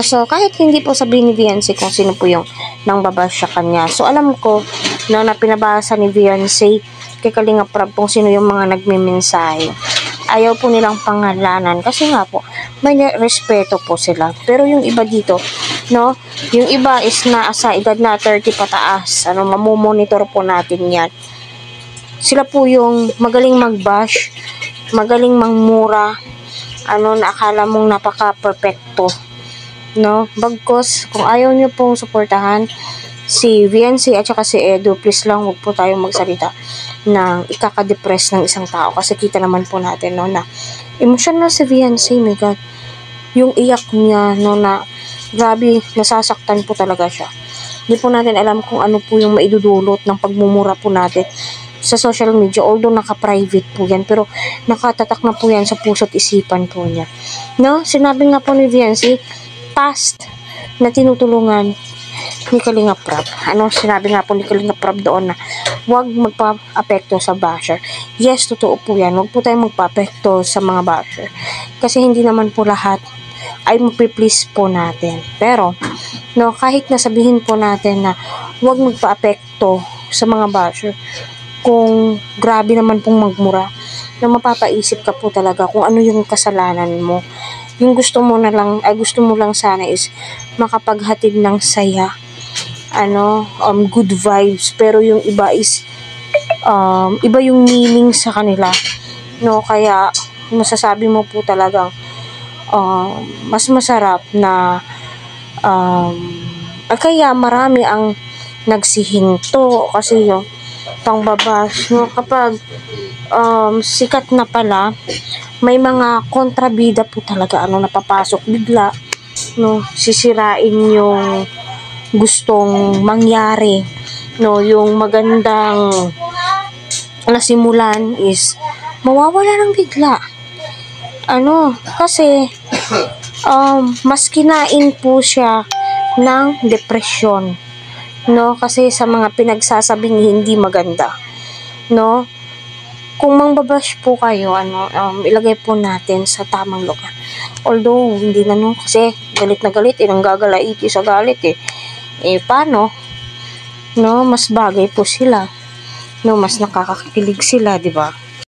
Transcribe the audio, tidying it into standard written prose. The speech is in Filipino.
So kahit hindi po sabihin ni Viancy kung sino po yung nang babash sa kanya. So alam ko, no, na pinabasa ni Viancy kay Kalinga Prab kung sino yung mga nagmimensahe. Ayaw po nilang pangalanan kasi nga po, may respeto po sila. Pero yung iba dito, no, yung iba is nasa edad na 30 pataas. Mamomonitor po natin yan. Sila po yung magaling mag-bash, magaling mangmura, na akala mong napaka-perfecto. No, bagkos kung ayaw niyo pong suportahan si Viancy at saka si Edu, please lang huwag po tayong magsalita ng ikaka-depress ng isang tao kasi kita naman po natin, no, na emotional si Viancy. My God, yung iyak niya, no, na grabe, nasasaktan po talaga siya. Hindi po natin alam kung ano po yung maidudulot ng pagmumura po natin sa social media, although naka-private po yan, pero nakatatak na po yan sa puso't isipan po niya. No, sinabi nga po ni Viancy past na tinutulungan ni Kalinga Prab. Sinabi nga po ni Kalinga Prab doon na huwag magpa-apekto sa basher. Yes, totoo po yan. Huwag po tayong magpa-apekto sa mga basher. Kasi hindi naman po lahat ay magpi-please po natin. Pero, no, kahit nasabihin po natin na huwag magpa-apekto sa mga basher, kung grabe naman pong magmura, na mapapaisip ka po talaga kung ano yung kasalanan mo. Yung gusto mo lang sana is makapaghatid ng saya, good vibes, pero yung iba is iba yung meaning sa kanila, no, kaya masasabi mo po talagang mas masarap na kaya marami ang nagsihinto kasi yung pangbabash, no, kapag sikat na pala, may mga kontrabida po talaga napapasok bigla, no, sisirain yung gustong mangyari, no, yung magandang nasimulan is mawawala ng bigla, kasi mas kinain po siya ng depresyon, no, kasi sa mga pinagsasabing hindi maganda, no. Kung mangbabash po kayo, ilagay po natin sa tamang lugar. Although, hindi na, no, kasi galit na galit, nanggagalaiti sa galit, paano? No, mas bagay po sila. No, mas nakakakilig sila, di ba?